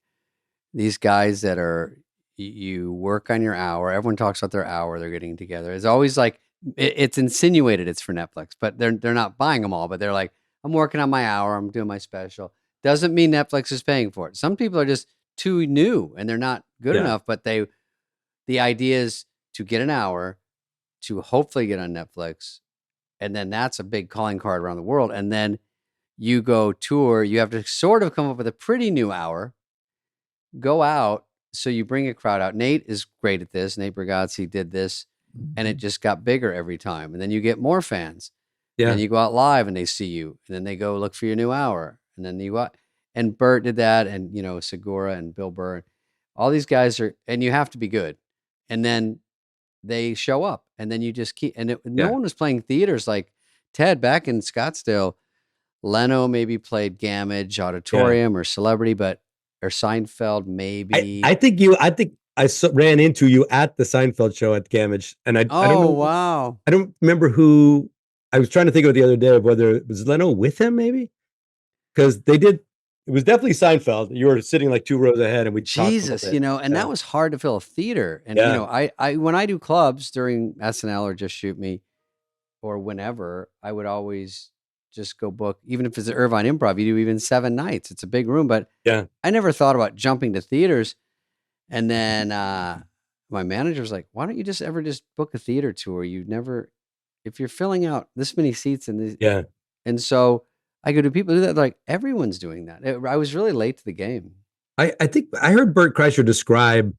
these guys that are, you work on your hour. Everyone talks about their hour they're getting together. It's always like it's insinuated it's for Netflix, but they're not buying them all. But they're like, I'm working on my hour. I'm doing my special. Doesn't mean Netflix is paying for it. Some people are just too new and they're not good enough. But the idea is to get an hour, to hopefully get on Netflix, and then that's a big calling card around the world. And then you go tour. You have to sort of come up with a pretty new hour. Go out, so you bring a crowd out. Nate is great at this. Nate Bargatze did this, and it just got bigger every time. And then you get more fans. Yeah. And you go out live and they see you, and then they go look for your new hour. And then you go out, and Bert did that, and Segura and Bill Burr, all these guys are, and you have to be good. And then they show up, and then you just keep, and no one was playing theaters like Ted back in Scottsdale. Leno maybe played Gamage Auditorium or Celebrity, or Seinfeld maybe. I think I ran into you at the Seinfeld show at Gamage, and I don't know. Wow. I don't remember who. I was trying to think of it the other day of whether it was Leno with him, maybe, because they did. It was definitely Seinfeld. You were sitting like 2 rows ahead, and we Jesus, and that was hard to fill a theater. And I when I do clubs during SNL or Just Shoot Me, or whenever, I would always just go book, even if it's an Irvine Improv. You do even 7 nights. It's a big room, but I never thought about jumping to theaters. And then my manager was like, "Why don't you just book a theater tour? You never, if you're filling out this many seats in this." And so I go, "Do people do that?" They're like, everyone's doing that. I was really late to the game. I think I heard Bert Kreischer describe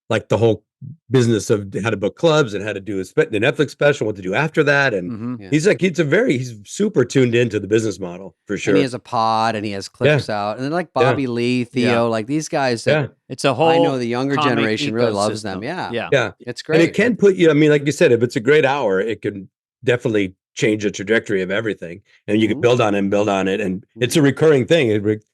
like the whole business of how to book clubs and how to do the Netflix special, what to do after that. And he's like, he's super tuned into the business model for sure. And he has a pod and he has clips out. And then like Bobby Lee, Theo, like these guys that it's a whole, I know the younger generation really loves them. Yeah. It's great. And it can put you, I mean, like you said, if it's a great hour, it can definitely change the trajectory of everything, and you can build on it. And it's a recurring thing.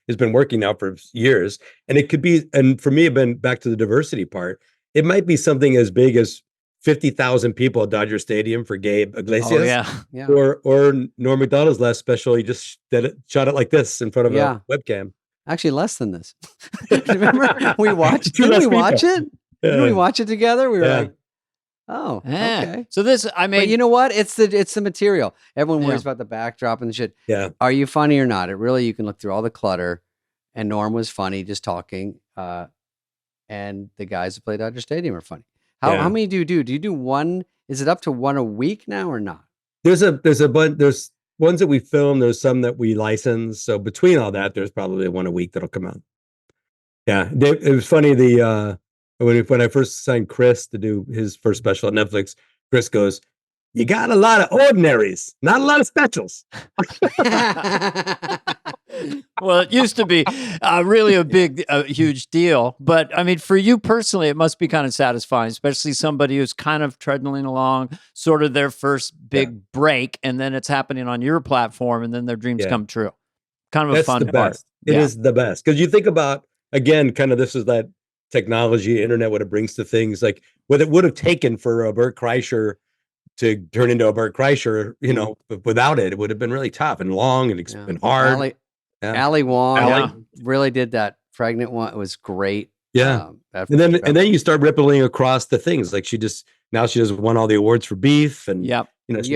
It's been working now for years, and it could be, and for me, I've been back to the diversity part. It might be something as big as 50,000 people at Dodger Stadium for Gabe Iglesias. Or Norm Macdonald's last special. He just shot it like this in front of a webcam. Actually, less than this. Remember, we watched. Didn't we watch it? Didn't we watch it together? We were like, "Oh, okay." So this, I mean, but you know what? It's the material. Everyone worries about the backdrop and the shit. Yeah. Are you funny or not? It really, you can look through all the clutter. And Norm was funny, just talking. And the guys who play Dodger Stadium are funny. How many do you do? Do you do one? Is it up to one a week now or not? There's a bunch. There's ones that we film. There's some that we license. So between all that, there's probably one a week that'll come out. Yeah, it was funny. When I first signed Chris to do his first special at Netflix, Chris goes, "You got a lot of ordinaries, not a lot of specials." Well, it used to be really a big, huge deal. But I mean, for you personally, it must be kind of satisfying, especially somebody who's kind of treading along, sort of their first big break, and then it's happening on your platform, and then their dreams come true. kind of a That's fun the part. best. It is the best. Because you think about, again, kind of this is that technology, internet, what it brings to things, like what it would have taken for a Bert Kreischer to turn into a Bert Kreischer, you know, without it, it would have been really tough and long and hard. Ali Wong Yeah. really did that pregnant one. It was great. Yeah. And then you start rippling across the things. Like she just won all the awards for Beef, and Yep. you know, she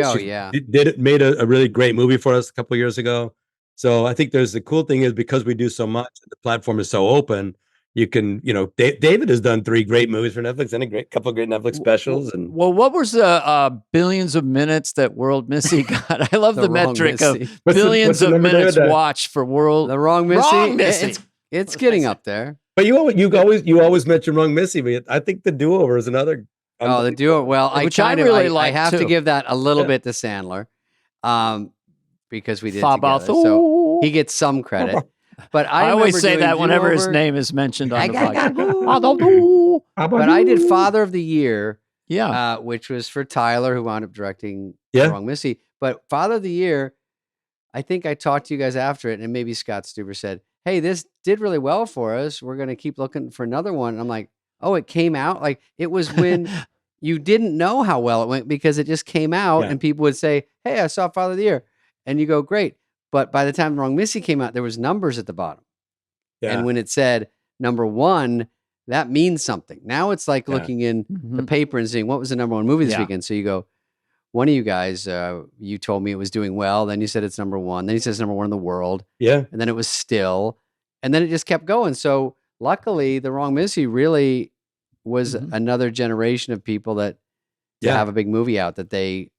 made a really great movie for us a couple years ago. So I think the cool thing is, because we do so much, the platform is so open. You can, you know, David has done 3 great movies for Netflix and a couple of great Netflix specials. And well, what was the billions of minutes that World Missy got? I love the metric of billions of minutes watched for World. The Wrong Missy. Wrong Missy. It's getting up there. But you always mention Wrong Missy. But I think The Do-Over is another. The Do-Over. Well, I have to give that a little bit to Sandler, because we did it together. So he gets some credit. But I always say that whenever his name is mentioned on the podcast. But I did Father of the Year, yeah, which was for Tyler, who wound up directing Wrong Missy. But Father of the Year, I think I talked to you guys after it, and maybe Scott Stuber said, "Hey, this did really well for us. We're going to keep looking for another one." And I'm like, "Oh, it came out like it was when you didn't know how well it went, because it just came out, and people would say, 'Hey, I saw Father of the Year,' and you go, 'Great.' But by the time Wrong Missy came out, there was numbers at the bottom. Yeah. And when it said #1, that means something. Now it's like looking in the paper and seeing what was the #1 movie this weekend. So you go, one of you guys, you told me it was doing well. Then you said it's #1. Then you said it's #1 in the world. Yeah. And then it was Still. And then it just kept going. So luckily, The Wrong Missy really was another generation of people that have a big movie out that they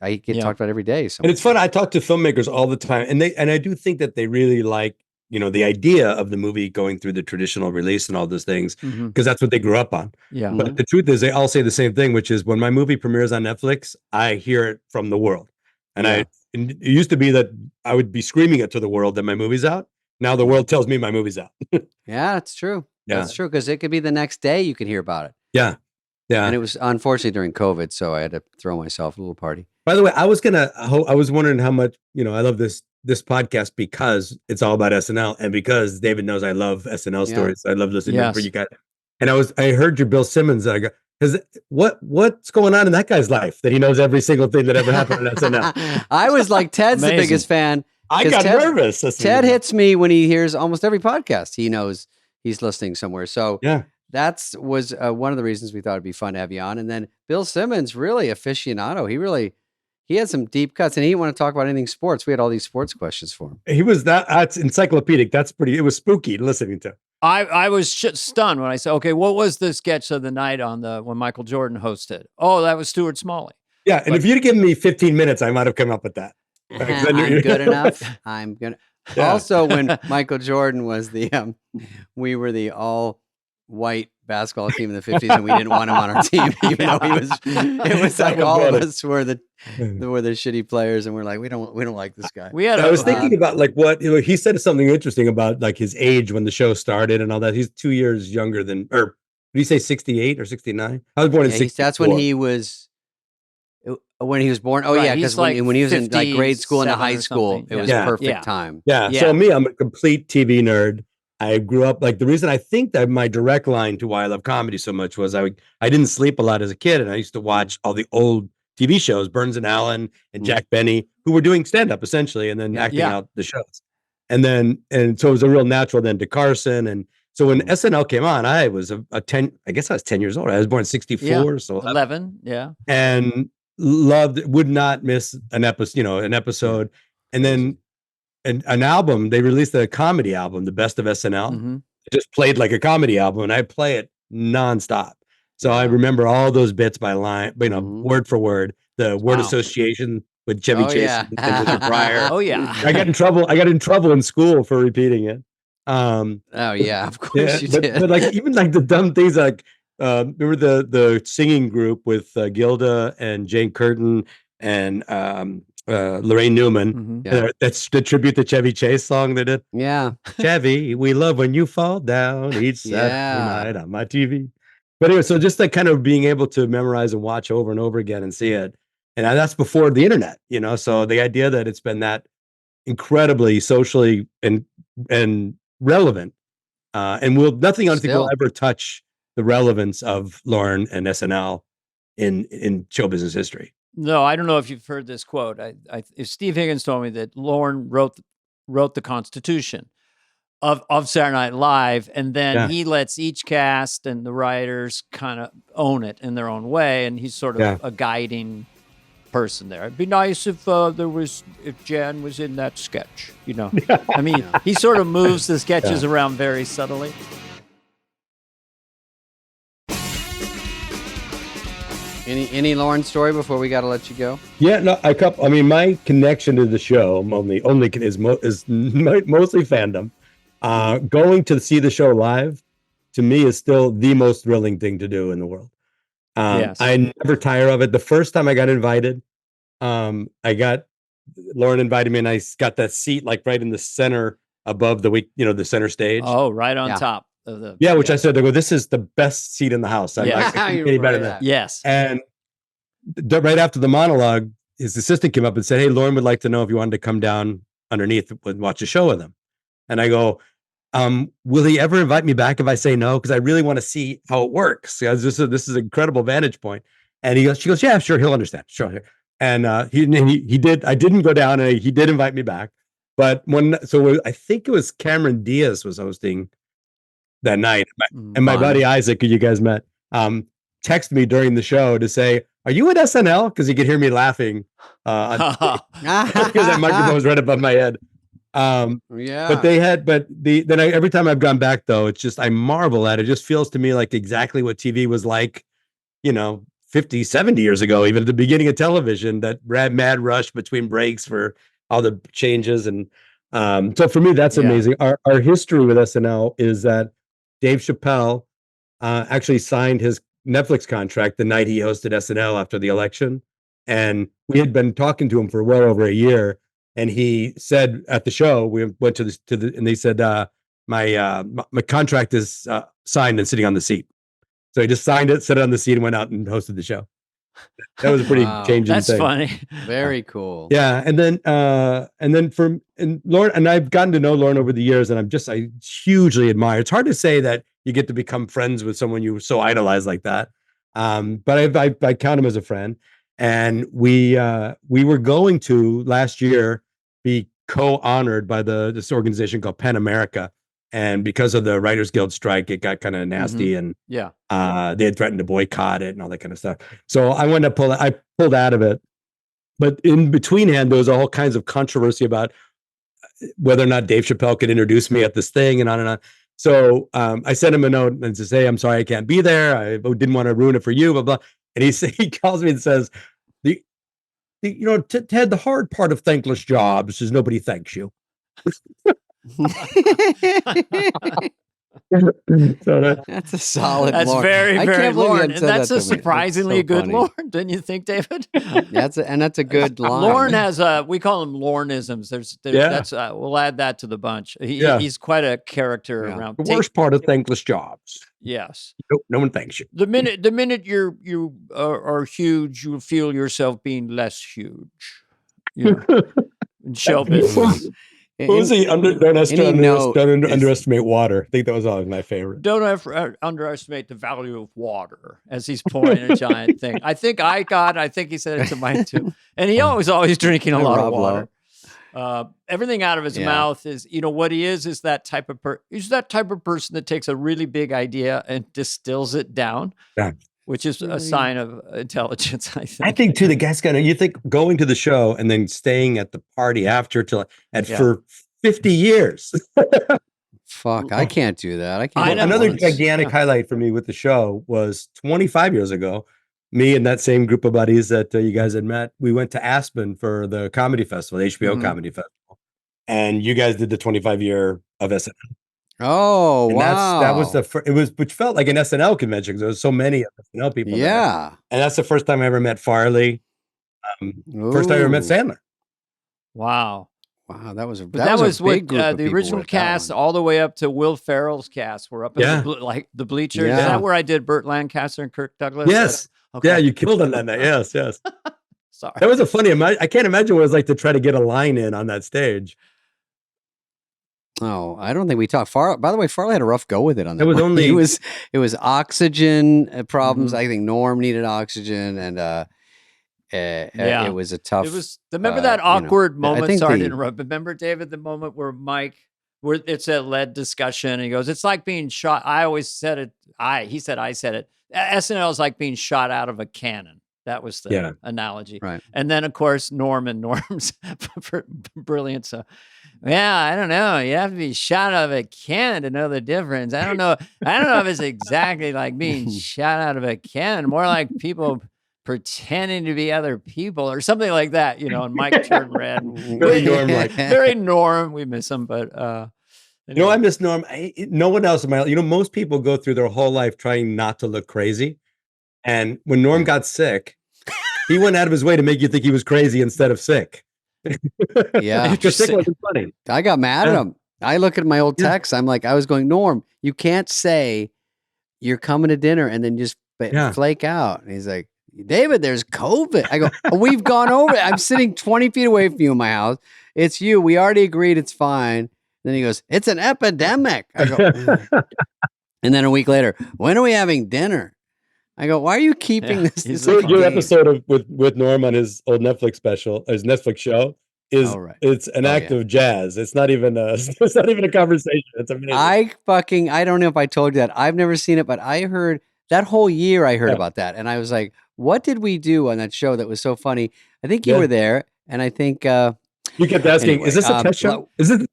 I get talked about every day. So. And it's fun. I talk to filmmakers all the time, and I do think that they really like, you know, the idea of the movie going through the traditional release and all those things, because that's what they grew up on. Yeah. But the truth is, they all say the same thing, which is when my movie premieres on Netflix, I hear it from the world. And it used to be that I would be screaming it to the world that my movie's out. Now the world tells me my movie's out. Yeah, that's true. Yeah. That's true, because it could be the next day you could hear about it. Yeah. Yeah. And it was unfortunately during COVID, so I had to throw myself a little party. By the way, I was wondering how much, you know, I love this podcast because it's all about SNL, and because David knows I love SNL stories. I love listening for you guys. And I heard your Bill Simmons. I go, what's going on in that guy's life that he knows every single thing that ever happened on SNL? I was like, Ted's the biggest fan. I got nervous. Ted hits me when he hears almost every podcast. He knows he's listening somewhere. So that was one of the reasons we thought it'd be fun to have you on. And then Bill Simmons, really aficionado. He had some deep cuts, and he didn't want to talk about anything sports. We had all these sports questions for him. He was that's encyclopedic. It was spooky listening to. I was stunned when I said, okay, what was the sketch of the night when Michael Jordan hosted? Oh, that was Stuart Smalley. Yeah. And if you'd given me 15 minutes, I might have come up with that. I'm good enough. I'm gonna. Yeah. Also, when Michael Jordan was we were the all white basketball team in the 50s, and we didn't want him on our team, even though it was like all of us were the shitty players, and we're like, we don't like this guy. I was thinking about like what he said something interesting about like his age when the show started and all that. He's 2 years younger than, or did he say 68 or 69? I was born in 64. That's when he was born. Oh, yeah, because when he was in like grade school and high school, it was perfect time. Yeah. So I'm a complete TV nerd. I grew up, like, the reason I think that my direct line to why I love comedy so much was I didn't sleep a lot as a kid, and I used to watch all the old TV shows, Burns and Allen and Jack Benny, who were doing stand-up essentially, and then acting out the shows. And so it was a real natural then to Carson. And so when SNL came on, I was I guess I was 10 years old. I was born in 64. So 11. Yeah. And would not miss an episode. And then an album, they released a comedy album, The Best of SNL. It just played like a comedy album, and I play it nonstop. So I remember all those bits by line, word for word, the word association with Chevy Chase and Richard Pryor. Oh yeah. I got in trouble in school for repeating it. Of course you did. But like even like the dumb things, like remember the singing group with Gilda and Jane Curtin and Lorraine Newman. That's the tribute to Chevy Chase song they did. Yeah. Chevy, we love when you fall down each Saturday night on my TV. But anyway, so just like kind of being able to memorize and watch over and over again and see it. And that's before the internet, so the idea that it's been that incredibly socially and relevant. And nothing I think will ever touch the relevance of Lorne and SNL in show business history. No, I don't know if you've heard this quote. If Steve Higgins told me that Lorne wrote the Constitution of Saturday Night Live, and then he lets each cast and the writers kind of own it in their own way, and he's sort of a guiding person there. It'd be nice if Jan was in that sketch, you know. I mean, he sort of moves the sketches around very subtly. Any Lorne story before we got to let you go? Yeah, no, I mean, my connection to the show is mostly fandom. Going to see the show live, to me, is still the most thrilling thing to do in the world. I never tire of it. The first time I got invited, Lauren invited me, and I got that seat like right in the center above the center stage. Oh, right on top of the. Yeah, which I said, this is the best seat in the house. I can't any better than that. Yes. And right after the monologue, his assistant came up and said, "Hey, Lauren would like to know if you wanted to come down underneath and watch a show with him." And I go, will he ever invite me back if I say no? Because I really want to see how it works. This is an incredible vantage point. And she goes, yeah, sure, he'll understand. Sure. And he did. I didn't go down, and he did invite me back. But I think it was Cameron Diaz was hosting that night, and my buddy Isaac, who you guys met, texted me during the show to say, "Are you at SNL?" Because he could hear me laughing because that microphone was right above my head. But every time I've gone back, though, it's just, I marvel at it. It just feels to me like exactly what TV was like, 50, 70 years ago, even at the beginning of television, that mad rush between breaks for all the changes. And so for me, that's amazing. Our history with SNL is that Dave Chappelle actually signed his Netflix contract the night he hosted SNL after the election. And we had been talking to him for well over a year. And he said at the show, we went to and they said, my contract is signed and sitting on the seat. So he just signed it, set it on the seat, and went out and hosted the show. That was a pretty changing thing. That's funny. Very cool. Yeah. And then Lorne, and I've gotten to know Lorne over the years, and I hugely admire. It's hard to say that you get to become friends with someone you so idolize like that. But I count him as a friend. And we were going to last year be co-honored by this organization called Pan America, and because of the Writers Guild strike, it got kind of nasty, and they had threatened to boycott it and all that kind of stuff. So I pulled out of it, but in betweenhand, there was all kinds of controversy about whether or not Dave Chappelle could introduce me at this thing, and on and on. So I sent him a note and to say, "I'm sorry I can't be there. I didn't want to ruin it for you." Blah blah. And he calls me and says, Ted, the hard part of thankless jobs is nobody thanks you. That's a solid. That's Lorne. very, very Lorne, and that's a surprisingly good Lorne, didn't you think, David? That's a good line. Lorne has we call them Lorneisms. We'll add that to the bunch. He's quite a character around. The worst part of thankless jobs. Yes. No one thanks you. The minute you are huge, you feel yourself being less huge. In show business. What was he? Don't underestimate water. I think that was always my favorite. Don't underestimate the value of water, as he's pouring a giant thing. I think he said it to Mike too. And he always drinking a lot of water. Everything out of his mouth is, what he is that type of person that takes a really big idea and distills it down. Yeah. Which is a sign of intelligence, I think. I think too, the guy's you think going to the show and then staying at the party after for 50 years. Fuck, I can't do that. I can't. Another gigantic highlight for me with the show was 25 years ago. Me and that same group of buddies that you guys had met, we went to Aspen for the comedy festival, the HBO Comedy Festival. And you guys did the 25-year of SNL. Oh, and wow. That was which felt like an SNL convention because there was so many SNL people there. And that's the first time I ever met Farley. First time I ever met Sandler. Wow. That was a big group the original cast all the way up to Will Ferrell's cast were up in the bleachers. Yeah. Is that where I did Burt Lancaster and Kirk Douglas? Yes. Okay. Yeah, you killed on that night. Yes. Sorry. That was a funny. I can't imagine what it was like to try to get a line in on that stage. Oh, I don't think we talked. By the way, Farley had a rough go with it on that. It was one. only- it was oxygen problems. Mhm. I think Norm needed oxygen, and it was a tough. It was. Remember that awkward moment? think Sorry to the- interrupt. But remember, David, the moment where where it's a lead discussion, and he goes, "It's like being shot." I always said it. He said, "I said it." SNL is like being shot out of a cannon. That was the analogy. Right. And then, of course, Norm's brilliant. So, yeah, I don't know. You have to be shot out of a cannon to know the difference. I don't know if it's exactly like being shot out of a cannon. More like people pretending to be other people or something like that. And Mike turned red. Very Norm-like. Very Norm. We miss him, but anyway. I miss Norm. No one else in my life. Most people go through their whole life trying not to look crazy. And when Norm got sick, he went out of his way to make you think he was crazy instead of sick. Yeah. Because sick wasn't funny. I got mad at him. I look at my old texts. I'm like, I was going, Norm, you can't say you're coming to dinner and then just flake out. And he's like, David, there's COVID. I go, we've gone over it. I'm sitting 20 feet away from you in my house. It's you. We already agreed it's fine. Then he goes, it's an epidemic. I go, and then a week later, when are we having dinner? I go, why are you keeping this? Your episode with Norm on his old Netflix special, his Netflix show, is it's an act of jazz. It's not even a conversation. It's amazing. I don't know if I told you that. I've never seen it, but I heard that whole year I heard about that. And I was like, what did we do on that show that was so funny? I think you were there. And I think you kept asking, is this a test show? Is it?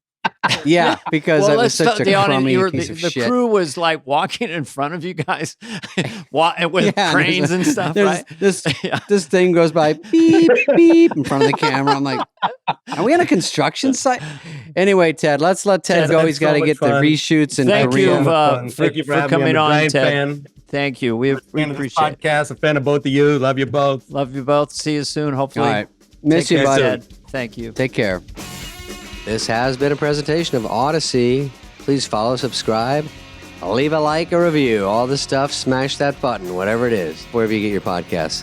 Yeah, because it was such a crummy piece of the shit. crew was like walking in front of you guys with cranes and stuff, right? This thing goes by, beep, beep, in front of the camera. I'm like, are we on a construction site? Anyway, Ted, let's let Ted go. He's got to get the reshoots in Korea. Thank you for coming on, Ted. Fan. Thank you. We appreciate it. Podcast. A fan of both of you. Love you both. Love you both. See you soon, hopefully. All right. Miss you, bud. Ted. Thank you. Take care. This has been a presentation of Audacy. Please follow, subscribe, leave a like, a review, all the stuff. Smash that button, whatever it is, wherever you get your podcasts.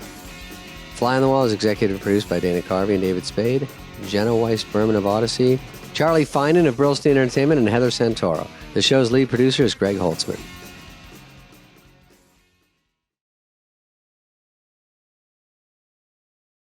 Fly on the Wall is executive produced by Dana Carvey and David Spade, Jenna Weiss-Berman of Audacy, Charlie Finan of Brillstein Entertainment, and Heather Santoro. The show's lead producer is Greg Holtzman.